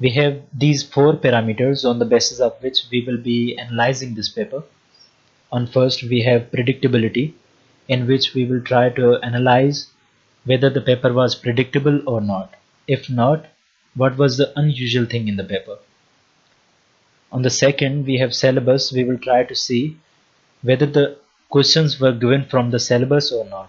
We have these 4 parameters on the basis of which we will be analyzing this paper. On first, we have predictability, in which we will try to analyze whether the paper was predictable or not. If not, what was the unusual thing in the paper? On the second, we have syllabus. We will try to see whether the questions were given from the syllabus or not.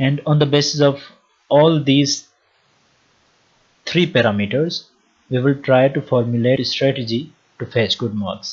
and on the basis of all these 3 parameters we will try to formulate a strategy to fetch good marks.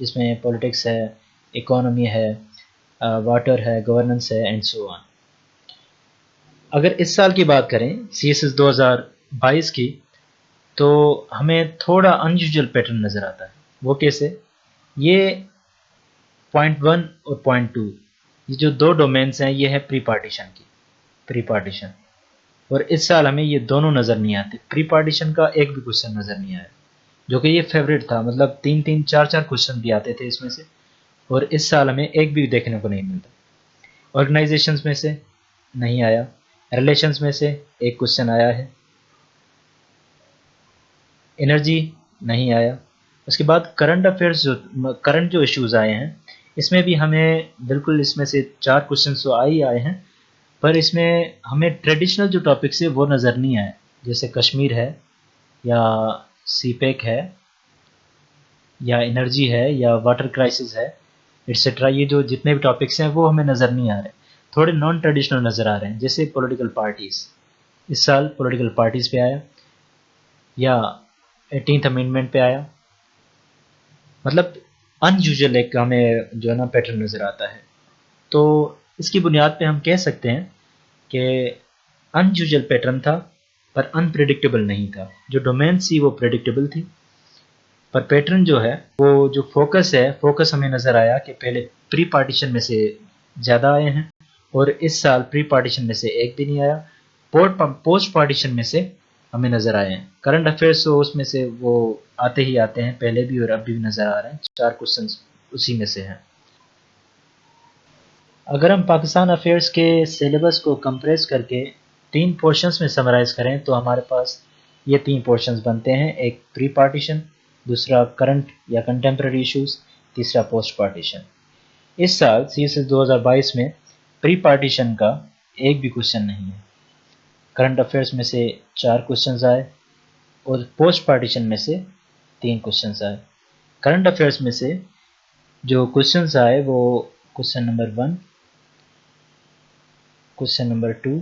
جس میں politics ہے، economy ہے، water ہے، governance ہے and so آن۔ اگر اس سال کی بات کریں CSS 2022 کی، تو ہمیں تھوڑا انیوژل پیٹرن نظر آتا ہے۔ وہ کیسے؟ یہ پوائنٹ 1 اور پوائنٹ 2، یہ جو دو ڈومینس ہیں یہ ہے پری پارٹیشن، اور اس سال ہمیں یہ دونوں نظر نہیں آتے۔ پری پارٹیشن کا ایک بھی کوشچن نظر نہیں آیا، جو کہ یہ فیوریٹ تھا، مطلب 3 4 کوشچن بھی آتے تھے اس میں سے، اور اس سال ہمیں ایک بھی دیکھنے کو نہیں ملتا۔ آرگنائزیشنز میں سے نہیں آیا، ریلیشنز میں سے ایک کوشچن آیا ہے، انرجی نہیں آیا۔ اس کے بعد کرنٹ افیئرز کرنٹ جو ایشوز آئے ہیں اس میں بھی ہمیں بالکل اس میں سے 4 کوشچنس تو آئے ہیں، پر اس میں ہمیں ٹریڈیشنل جو ٹاپکس ہے وہ نظر نہیں آئے، جیسے کشمیر ہے یا سی پیک ہے یا انرجی ہے یا واٹر کرائسس ہے ایٹسٹرا۔ یہ جو جتنے بھی ٹاپکس ہیں وہ ہمیں نظر نہیں آ رہے، تھوڑے نان ٹریڈیشنل نظر آ رہے ہیں، جیسے پولیٹیکل پارٹیز۔ اس سال پولیٹیکل پارٹیز پہ آیا یا 18th امینڈمنٹ پہ آیا، مطلب ان یوزل ایک ہمیں جو ہے نا پیٹرن نظر آتا ہے۔ تو اس کی بنیاد پہ ہم کہہ سکتے ہیں کہ ان یوزل پیٹرن تھا پر ان پریڈکٹیبل نہیں تھا۔ جو ڈومین تھی وہ پریڈکٹیبل تھی، پر پیٹرن جو ہے وہ جو فوکس ہمیں نظر آیا کہ پہلے پری پارٹیشن میں سے زیادہ آئے ہیں، اور اس سال پری پارٹیشن میں سے ایک بھی نہیں آیا۔ پوسٹ پارٹیشن میں سے ہمیں نظر آئے ہیں۔ کرنٹ افیئرس تو اس میں سے وہ آتے ہی آتے ہیں، پہلے بھی اور اب بھی نظر آ رہے ہیں، 4 کوشچنس اسی میں سے ہیں۔ اگر ہم پاکستان افیئرس کے سلیبس کو کمپریس کر کے 3 پورشنز میں سمرائز کریں تو ہمارے پاس یہ 3 پورشنز بنتے ہیں، ایک پری پارٹیشن، دوسرا کرنٹ یا کنٹمپریری ایشوز، تیسرا پوسٹ پارٹیشن۔ اس سال CSS 2022 میں پری پارٹیشن کا ایک بھی کوشچن نہیں ہے۔ کرنٹ افیئرس میں سے 4 کوشچنز آئے اور پوسٹ پارٹیشن میں سے 3 کوشچنز آئے۔ کرنٹ افیئرس میں سے جو کوشچنز آئے وہ question number 1، question number 2،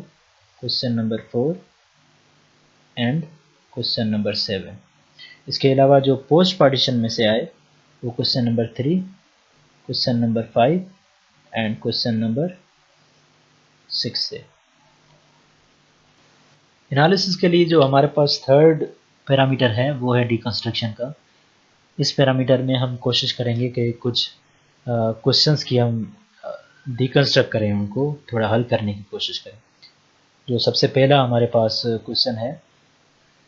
question number 4 and question number 7۔ اس کے علاوہ جو پوسٹ پارٹیشن میں سے آئے وہ question number 3، question number 5 and question number 6 سے۔ انالیسس کے لیے جو ہمارے پاس تھرڈ پیرامیٹر ہے وہ ہے ڈیکنسٹرکشن کا۔ اس پیرامیٹر میں ہم کوشش کریں گے کہ کچھ کوشچنس کی ہم ڈیکنسٹرکٹ کریں، ان کو تھوڑا حل کرنے کی کوشش کریں۔ جو سب سے پہلا ہمارے پاس کوشچن ہے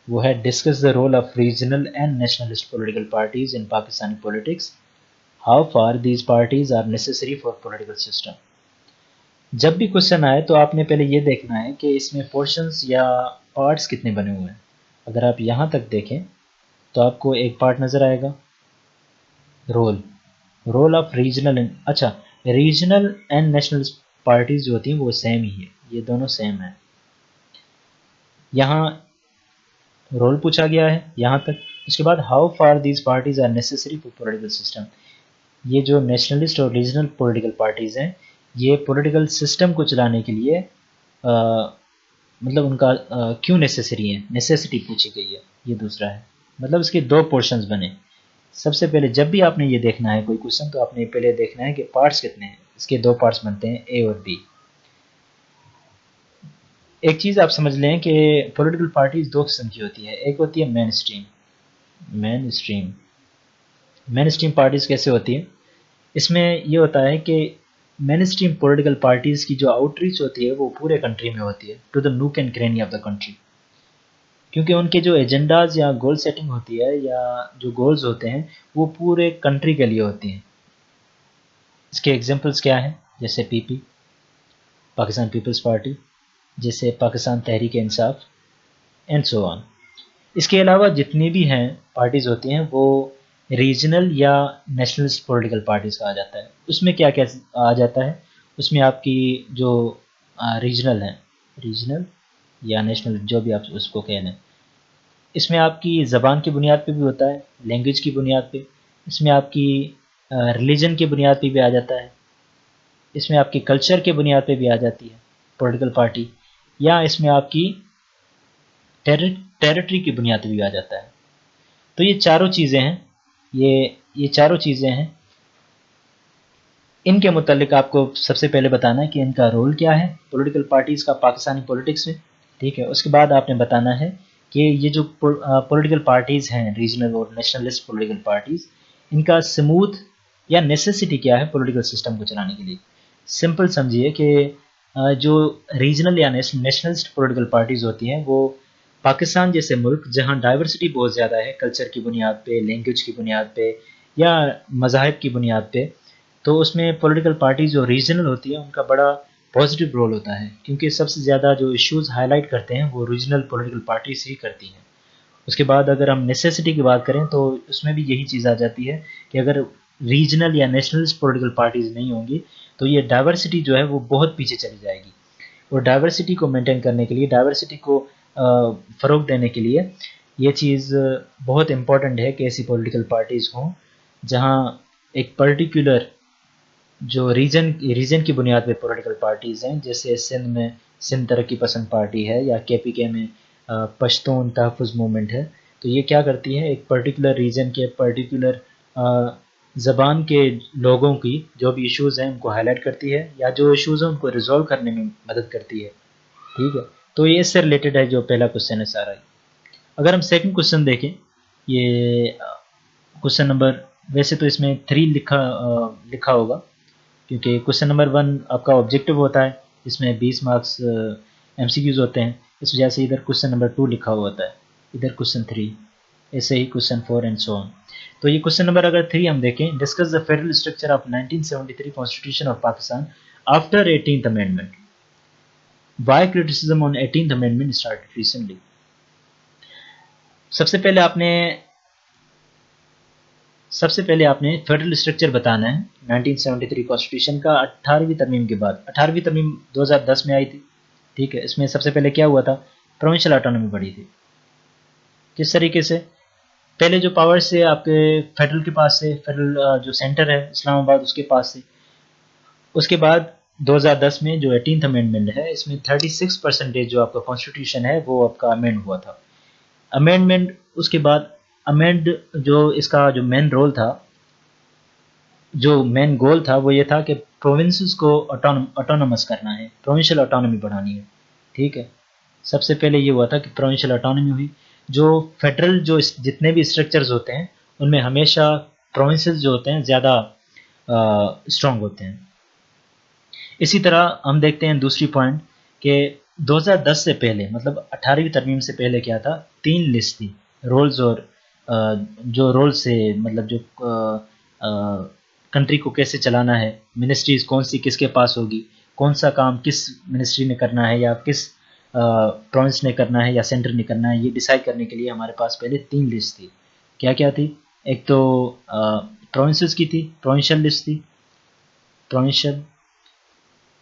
وہ ہے discuss the role of regional and nationalist political parties in Pakistani politics, how far these parties are necessary for political system. جب بھی کوشچن آئے تو آپ نے پہلے یہ دیکھنا ہے کہ اس میں پورشنز یا پارٹس کتنے بنے ہوئے ہیں۔ اگر آپ یہاں تک دیکھیں تو آپ کو ایک پارٹ نظر آئے گا، رول آف ریجنل، اچھا ریجنل اینڈ نیشنل پارٹیز جو ہوتی ہیں وہ سیم ہی ہے، یہ دونوں سیم ہیں۔ یہاں رول پوچھا گیا ہے یہاں تک، اس کے بعد how far these parties are necessary for political system. یہ جو نیشنلسٹ اور ریجنل پولیٹیکل پارٹیز ہیں یہ پولیٹیکل سسٹم کو چلانے کے لیے مطلب ان کا کیوں نیسیسری ہیں، نیسیسٹی پوچھی گئی ہے، یہ دوسرا ہے۔ مطلب اس کے 2 پورشنز بنے۔ سب سے پہلے جب بھی آپ نے یہ دیکھنا ہے کوئی کوشچن تو آپ نے پہلے دیکھنا ہے کہ پارٹس کتنے ہیں۔ اس کے 2 پارٹس بنتے ہیں، اے اور بی۔ ایک چیز آپ سمجھ لیں کہ پولیٹیکل پارٹیز 2 قسم کی ہوتی ہے، ایک ہوتی ہے مین اسٹریم پارٹیز کیسے ہوتی ہے؟ اس میں یہ ہوتا ہے کہ مین اسٹریم پولیٹیکل پارٹیز کی جو آؤٹ ریچ ہوتی ہے وہ پورے کنٹری میں ہوتی ہے، to the nook and cranny of the country, کیونکہ ان کے جو ایجنڈاز یا گول سیٹنگ ہوتی ہے یا جو گولز ہوتے ہیں وہ پورے کنٹری کے لیے ہوتے ہیں۔ اس کے ایگزامپلس کیا ہیں؟ جیسے PP پاکستان پیپلز پارٹی، جیسے پاکستان تحریک انصاف اینڈ سو آن۔ اس کے علاوہ جتنی بھی ہیں پارٹیز ہوتی ہیں وہ ریجنل یا نیشنلسٹ پولیٹیکل پارٹیز کہا جاتا ہے۔ اس میں کیا کیا آ جاتا ہے؟ اس میں آپ کی جو ریجنل یا نیشنل جو بھی آپ اس کو کہہ لیں، اس میں آپ کی زبان کی بنیاد پہ بھی ہوتا ہے، لینگویج کی بنیاد پہ، اس میں آپ کی ریلیجن کی بنیاد پہ بھی آ جاتا ہے، اس میں آپ کی کلچر کے بنیاد پہ بھی آ جاتی ہے پولیٹیکل پارٹی، یا اس میں آپ کی ٹیریٹری کی بنیاد پہ بھی آ جاتا ہے۔ تو یہ چاروں چیزیں ہیں، یہ یہ چاروں چیزیں ہیں، ان کے متعلق آپ کو سب سے پہلے بتانا ہے کہ ان کا رول کیا ہے پولیٹیکل پارٹیز کا پاکستانی پولیٹکس میں، ٹھیک ہے. اس کے بعد آپ نے بتانا ہے کہ یہ جو پولیٹیکل پارٹیز ہیں ریجنل اور نیشنلسٹ پولیٹیکل پارٹیز، ان کا سموتھ یا نیسیسٹی کیا ہے پولیٹیکل سسٹم کو چلانے کے لیے. سمپل سمجھیے کہ جو ریجنل یا نیشنلسٹ پولیٹیکل پارٹیز ہوتی ہیں وہ پاکستان جیسے ملک جہاں ڈائیورسٹی بہت زیادہ ہے، کلچر کی بنیاد پہ، لینگویج کی بنیاد پہ یا مذاہب کی بنیاد پہ، تو اس میں پولیٹیکل پارٹیز جو ریجنل ہوتی ہے ان کا بڑا پازیٹیو رول ہوتا ہے، کیونکہ سب سے زیادہ جو ایشوز ہائی لائٹ کرتے ہیں وہ ریجنل پولیٹیکل پارٹیز ہی کرتی ہیں. اس کے بعد اگر ہم نیسیسٹی کی بات کریں تو اس میں بھی یہی چیز آ جاتی ہے کہ اگر ریجنل یا نیشنلسٹ پولیٹیکل پارٹیز نہیں ہوں گی تو یہ ڈائیورسٹی جو ہے وہ بہت پیچھے چلی جائے گی. اور ڈائیورسٹی کو مینٹین کرنے کے لیے، ڈائیورسٹی کو فروغ دینے کے لیے یہ چیز بہت امپورٹنٹ ہے کہ ایسی پولیٹیکل پارٹیز ہوں جہاں ایک پرٹیکولر جو ریجن کی بنیاد پہ پولیٹیکل پارٹیز ہیں، جیسے سندھ میں سندھ ترقی پسند پارٹی ہے یا کے پی کے میں پشتون تحفظ موومنٹ ہے. تو یہ کیا کرتی ہے، ایک پرٹیکولر ریجن کے پرٹیکولر زبان کے لوگوں کی جو بھی ایشوز ہیں ان کو ہائی لائٹ کرتی ہے، یا جو ایشوز ہیں ان کو ریزولو کرنے میں مدد کرتی ہے، ٹھیک ہے. تو یہ اس سے ریلیٹڈ ہے جو پہلا کوشچن ہے سارا. اگر ہم سیکنڈ کوشچن دیکھیں، یہ کوشچن نمبر، ویسے تو اس میں 3 لکھا ہوگا کیونکہ کوشچن نمبر 1 آپ کا آبجیکٹو ہوتا ہے، اس میں 20 مارکس ایم سی کیوز ہوتے ہیں، اس وجہ سے ادھر کوشچن نمبر 2 لکھا ہوا ہوتا ہے، ادھر کوشچن 3، ایسے ہی کوشچن 4 اینڈ سو آن. تو یہ کوشچن نمبر اگر 3 ہم دیکھیں، discuss the federal structure of 1973 constitution of Pakistan after 18th amendment. Why criticism on 18th amendment started recently. سب سے پہلے آپ نے فیڈرل اسٹرکچر بتانا ہے 1973 کانسٹیٹیوشن کا 18ویں ترمیم کے بعد. 18ویں ترمیم 2010 میں آئی تھی، ٹھیک ہے. اس میں سب سے پہلے کیا ہوا تھا، پروونشل آٹونومی بڑھی تھی. کس طریقے سے، پہلے جو پاورز سے آپ کے فیڈرل کے پاس سے، فیڈرل جو سینٹر ہے اسلام آباد اس کے پاس سے، اس کے بعد 2010 میں جو 18th امینڈمنٹ ہے اس میں 36% جو آپ کا کانسٹیٹیوشن ہے وہ آپ کا امینڈ ہوا تھا. امینڈمنٹ اس کے بعد امینڈ جو اس کا جو مین رول تھا، جو مین گول تھا وہ یہ تھا کہ پروونسز کو آٹونومس کرنا ہے، پروونشل آٹونومی بڑھانی ہے، ٹھیک ہے. سب سے پہلے یہ ہوا تھا کہ پروونشل آٹونومی ہوئی. جو فیڈرل جو جتنے بھی اسٹرکچرز ہوتے ہیں ان میں ہمیشہ پروونسز جو ہوتے ہیں زیادہ اسٹرانگ ہوتے ہیں. اسی طرح ہم دیکھتے ہیں دوسری پوائنٹ کہ 2010 سے پہلے، مطلب 18ویں ترمیم سے پہلے کیا تھا، 3 لسٹ تھی رولز، اور جو رولز سے مطلب جو کنٹری کو کیسے چلانا ہے، منسٹریز کون سی کس کے پاس ہوگی، کون سا کام کس منسٹری نے کرنا ہے یا کس پروونس نے کرنا ہے یا سینٹر نے کرنا ہے، یہ ڈیسائیڈ کرنے کے لیے ہمارے پاس پہلے 3 لسٹ تھی. کیا تھی، ایک تو پروونسز کی تھی، پروونشل لسٹ تھی، پروونشل.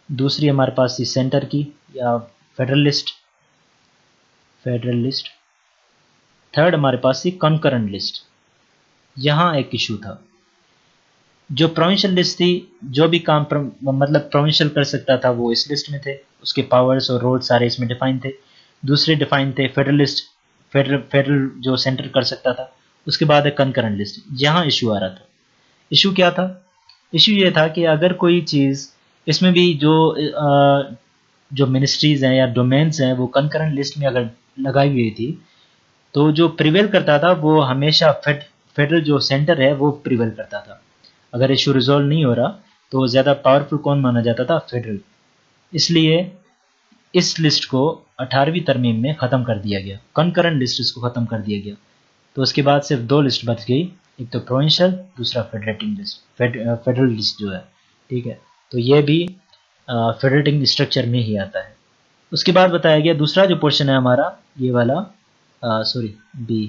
دوسری ہمارے پاس تھی سینٹر کی یا فیڈرل لسٹ، تھرڈ ہمارے پاس تھی کنکرنٹ لسٹ. یہاں ایک ایشو تھا، جو پروونشل لسٹ تھی جو بھی کام مطلب پروونشل کر سکتا تھا وہ اس لسٹ میں تھے، اس کے پاورز اور رول سارے اس میں ڈیفائن تھے. دوسرے ڈیفائن تھے فیڈرل لسٹ، فیڈرل جو سینٹر کر سکتا تھا. اس کے بعد ہے کنکرنٹ لسٹ. یہاں ایشو آ رہا تھا. ایشو کیا تھا، ایشو یہ تھا کہ اگر کوئی چیز اس میں بھی جو منسٹریز ہیں یا ڈومینز ہیں وہ کنکرنٹ لسٹ میں اگر لگائی ہوئی تھی تو جو پریویل کرتا تھا وہ ہمیشہ فیڈرل جو سینٹر ہے وہ پریویل کرتا تھا. اگر ایشو ریزولو نہیں ہو رہا تو زیادہ پاورفل کون مانا جاتا تھا، فیڈرل. اس لیے اس لسٹ کو 18ویں ترمیم میں ختم کر دیا گیا، کنکرنٹ لسٹ اس کو ختم کر دیا گیا. تو اس کے بعد صرف 2 لسٹ بچ گئی، ایک تو پروونشل، دوسرا فیڈریٹنگ لسٹ، فیڈرل لسٹ جو ہے، ٹھیک ہے. تو یہ بھی فیڈریٹنگ اسٹرکچر میں ہی آتا ہے. اس کے بعد بتایا گیا دوسرا جو پورشن ہے ہمارا یہ والا، be,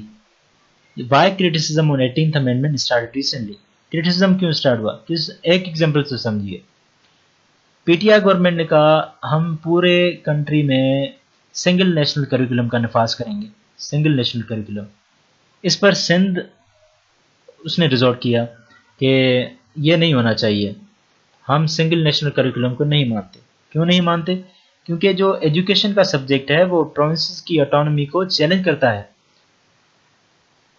why criticism on 18th amendment start recently. Criticism کیوں اسٹارٹ ہوا، ایک ایگزامپل سے سمجھیے. پی ٹی آئی گورنمنٹ نے کہا ہم پورے کنٹری میں سنگل نیشنل کریکولم کا نفاذ کریں گے، سنگل نیشنل کریکولم. اس پر سندھ اس نے ریزورٹ کیا کہ یہ نہیں ہونا چاہیے، ہم سنگل نیشنل کریکولم کو نہیں مانتے. کیوں نہیں مانتے، کیونکہ جو ایجوکیشن کا سبجیکٹ ہے وہ پروونسز کی آٹونومی کو چیلنج کرتا ہے.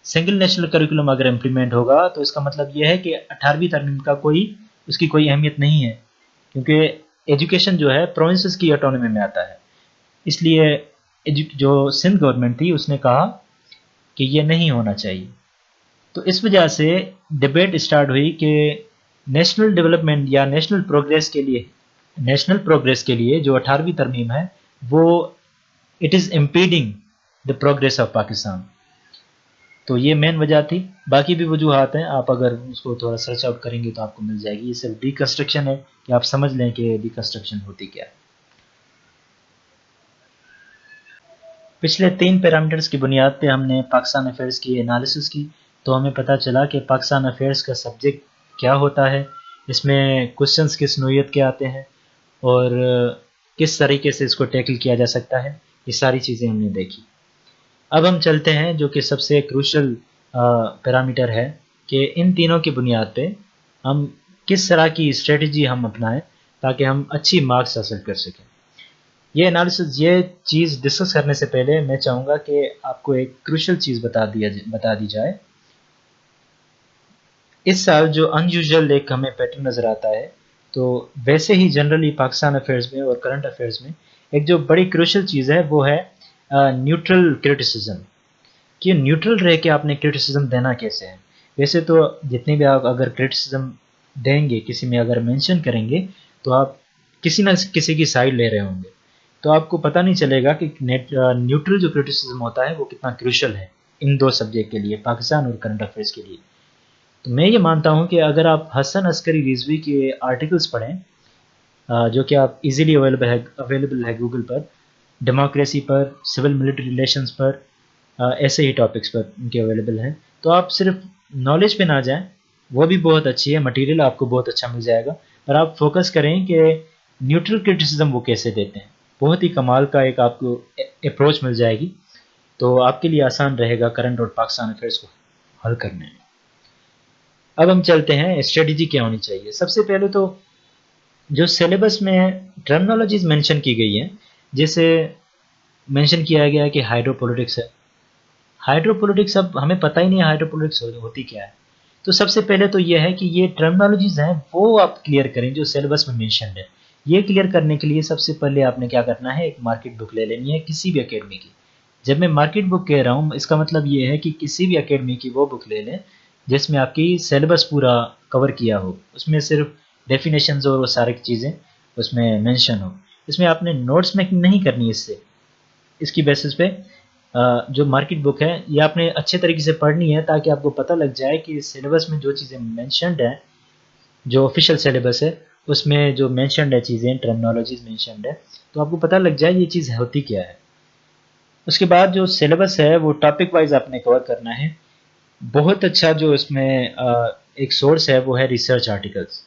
سنگل نیشنل کریکولم اگر امپلیمنٹ ہوگا تو اس کا مطلب یہ ہے کہ 18ویں ترمیم کا اس کی کوئی اہمیت نہیں ہے، کیونکہ ایجوکیشن جو ہے پروونسز کی آٹونومی میں آتا ہے. اس لیے جو سندھ گورنمنٹ تھی اس نے کہا کہ یہ نہیں ہونا چاہیے. تو اس وجہ سے ڈبیٹ اسٹارٹ ہوئی کہ نیشنل ڈیولپمنٹ یا نیشنل پروگریس کے لیے جو 18ویں ترمیم ہے وہ it is impeding the progress of Pakistan. تو یہ مین وجہ تھی. باقی بھی وجوہات ہیں، آپ اگر اس کو تھوڑا سرچ آؤٹ کریں گے تو آپ کو مل جائے گی. یہ صرف ڈیکنسٹرکشن ہے کہ آپ سمجھ لیں کہ ڈیکنسٹرکشن ہوتی کیا ہے. پچھلے 3 پیرامیٹرز کی بنیاد پہ ہم نے پاکستان افیئرز کی انالیسس کی، تو ہمیں پتہ چلا کہ پاکستان افیئرز کا سبجیکٹ کیا ہوتا ہے، اس میں کوشچنز کس نوعیت کے آتے ہیں اور کس طریقے سے اس کو ٹیکل کیا جا سکتا ہے. یہ ساری چیزیں ہم نے دیکھی. اب ہم چلتے ہیں جو کہ سب سے کروشل پیرامیٹر ہے کہ ان تینوں کی بنیاد پہ ہم کس طرح کی اسٹریٹجی ہم اپنائیں تاکہ ہم اچھی مارکس حاصل کر سکیں. یہ انالیسس، یہ چیز ڈسکس کرنے سے پہلے میں چاہوں گا کہ آپ کو ایک کروشل چیز بتا دی جائے. اس سال جو ان یوزول ایک ہمیں پیٹرن نظر آتا ہے، تو ویسے ہی جنرلی پاکستان افیئرز میں اور کرنٹ افیئرز میں ایک جو بڑی کروشل چیز ہے وہ ہے نیوٹرل کرٹیسزم. کہ نیوٹرل رہ کے آپ نے کرٹیسزم دینا کیسے ہے. ویسے تو جتنے بھی آپ اگر کرٹیسزم دیں گے، کسی میں اگر مینشن کریں گے تو آپ کسی نہ کسی کی سائڈ لے رہے ہوں گے، تو آپ کو پتہ نہیں چلے گا کہ نیوٹرل جو کرٹیسزم ہوتا ہے وہ کتنا کروشل ہے ان دو سبجیکٹ کے لیے، پاکستان اور کرنٹ افیئرز کے لیے. تو میں یہ مانتا ہوں کہ اگر آپ حسن عسکری رضوی کے آرٹیکلز پڑھیں جو کہ آپ ایزیلی اویلیبل ہے گوگل پر، ڈیموکریسی پر، سول ملٹری ریلیشنز پر، ایسے ہی ٹاپکس پر ان کے اویلیبل ہیں، تو آپ صرف نالج پہ نہ جائیں، وہ بھی بہت اچھی ہے، مٹیریل آپ کو بہت اچھا مل جائے گا، پر آپ فوکس کریں کہ نیوٹرل کرٹیسزم وہ کیسے دیتے ہیں. بہت ہی کمال کا ایک آپ کو اپروچ مل جائے گی، تو آپ کے لیے آسان رہے گا کرنٹ اور پاکستان افیئرس کو حل کرنے میں. اب ہم چلتے ہیں اسٹریٹجی کیا ہونی چاہیے. سب سے پہلے تو جو سلیبس میں ٹرمنالوجیز مینشن کی گئی ہیں، جیسے مینشن کیا گیا ہے کہ ہائیڈرو پولیٹکس ہے. ہائیڈرو پولیٹکس اب ہمیں پتہ ہی نہیں ہے ہائیڈرو پولیٹکس ہوتی کیا ہے. تو سب سے پہلے تو یہ ہے کہ یہ ٹرمنالوجیز ہیں وہ آپ کلیئر کریں جو سلیبس میں مینشنڈ ہے. یہ کلیئر کرنے کے لیے سب سے پہلے آپ نے کیا کرنا ہے، ایک مارکیٹ بک لے لینی ہے کسی بھی اکیڈمی کی. جب میں مارکیٹ بک کہہ رہا ہوں اس کا مطلب یہ ہے کہ کسی بھی اکیڈمی کی وہ بک لے لیں جس میں آپ کی سلیبس پورا کور کیا ہو، اس میں صرف ڈیفینیشنز اور وہ ساری چیزیں اس میں مینشن ہو. اس میں آپ نے نوٹس میکنگ نہیں کرنی. اس کی بیسس پہ جو مارکیٹ بک ہے یہ آپ نے اچھے طریقے سے پڑھنی ہے تاکہ آپ کو پتہ لگ جائے کہ سلیبس میں جو چیزیں مینشنڈ ہیں، جو آفیشیل سلیبس ہے اس میں جو مینشنڈ ہے چیزیں، ٹرمنالوجیز مینشنڈ ہے، تو آپ کو پتہ لگ جائے یہ چیز ہوتی کیا ہے. اس کے بعد جو سلیبس ہے وہ ٹاپک وائز آپ نے کور کرنا ہے. بہت اچھا جو اس میں ایک سورس ہے وہ ہے ریسرچ آرٹیکلز.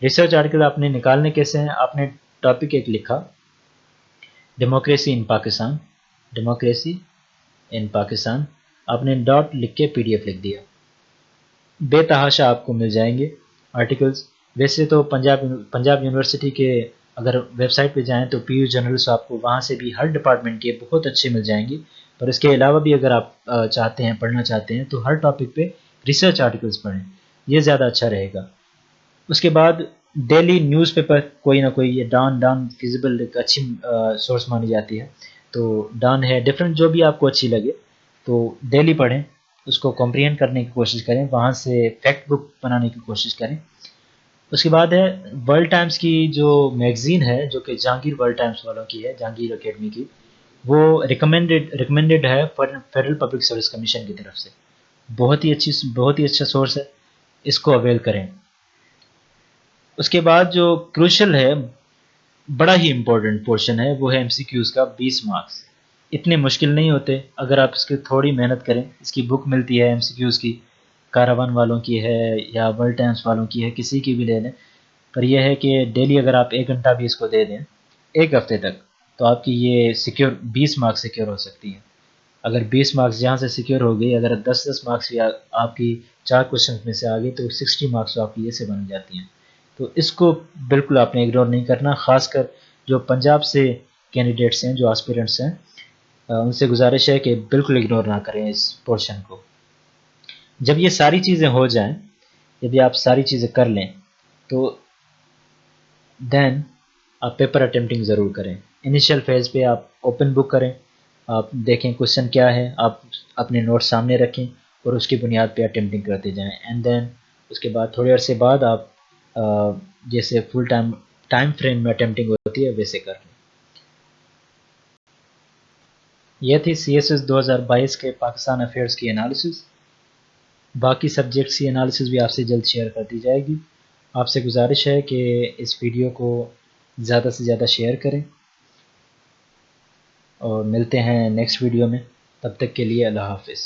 ریسرچ آرٹیکل آپ نے نکالنے کیسے ہیں، آپ نے ٹاپک ایک لکھا democracy in Pakistan, democracy in Pakistan, آپ نے ڈاٹ لکھ کے پی ڈی ایف لکھ دیا. بے تحاشا آپ کو مل جائیں گے آرٹیکلز. ویسے تو پنجاب یونیورسٹی کے اگر ویب سائٹ پہ جائیں تو پی یو جرنلس آپ کو وہاں سے بھی ہر ڈپارٹمنٹ کے بہت اچھے مل جائیں گے، پر اس کے علاوہ بھی اگر آپ چاہتے ہیں پڑھنا چاہتے ہیں تو ہر ٹاپک پہ ریسرچ آرٹیکلز پڑھیں، یہ زیادہ اچھا رہے گا. اس کے بعد ڈیلی نیوز پیپر کوئی نہ کوئی، یہ ڈان فیزیبل ایک اچھی سورس مانی جاتی ہے، تو ڈان ہے ڈفرینٹ جو بھی آپ کو اچھی لگے تو ڈیلی پڑھیں، اس کو کمپریہینڈ کرنے کی کوشش کریں، وہاں سے فیکٹ بک بنانے کی کوشش کریں. اس کے بعد ہے ورلڈ ٹائمز کی جو میگزین ہے جو کہ جہانگیر ورلڈ ٹائمز والوں کی ہے، جہانگیر اکیڈمی کی، وہ ریکمینڈڈ ہے فیڈرل پبلک سروس کمیشن کی طرف سے. بہت ہی اچھا سورس ہے، اس کو اویل کریں. اس کے بعد جو کروشل ہے، بڑا ہی امپورٹنٹ پورشن ہے، وہ ہے ایم سی کیوز کا 20 مارکس. اتنے مشکل نہیں ہوتے اگر آپ اس کی تھوڑی محنت کریں. اس کی بک ملتی ہے ایم سی کیوز کی، کاروان والوں کی ہے یا ورلڈ ٹائمز والوں کی ہے، کسی کی بھی لے لیں. پر یہ ہے کہ ڈیلی اگر آپ 1 گھنٹہ بھی اس کو دے دیں ایک ہفتے تک تو آپ کی یہ 20 مارکس سیکیور ہو سکتی ہیں. اگر 20 مارکس جہاں سے سیکیور ہو گئی، اگر 10 مارکس بھی آپ کی 4 کوشچنس میں سے آ گئی تو 60 مارکس آپ کی یہ سے بن جاتی ہیں. تو اس کو بالکل آپ نے اگنور نہیں کرنا. خاص کر جو پنجاب سے کینڈیڈیٹس ہیں، جو آسپیرنٹس ہیں، ان سے گزارش ہے کہ بالکل اگنور نہ کریں اس پورشن کو. جب یہ ساری چیزیں ہو جائیں، یدی آپ ساری چیزیں کر لیں تو دین آپ پیپر اٹیمپٹنگ ضرور کریں. انیشیل فیز پہ آپ اوپن بک کریں، آپ دیکھیں کوشچن کیا ہے، آپ اپنے نوٹ سامنے رکھیں اور اس کی بنیاد پہ اٹیمپٹنگ کرتے جائیں. اینڈ دین اس کے بعد تھوڑی عرصے بعد آپ جیسے فل ٹائم فریم میں اٹیمپٹنگ ہوتی ہے ویسے کر لیں. یہ تھی CSS 2022 کے پاکستان افیئرس کی انالیسز. باقی سبجیکٹس کی انالیسز بھی آپ سے جلد شیئر کر دی جائے گی. آپ سے گزارش ہے کہ اس ویڈیو کو زیادہ سے زیادہ شیئر کریں، اور ملتے ہیں نیکسٹ ویڈیو میں. تب تک کے لیے اللہ حافظ.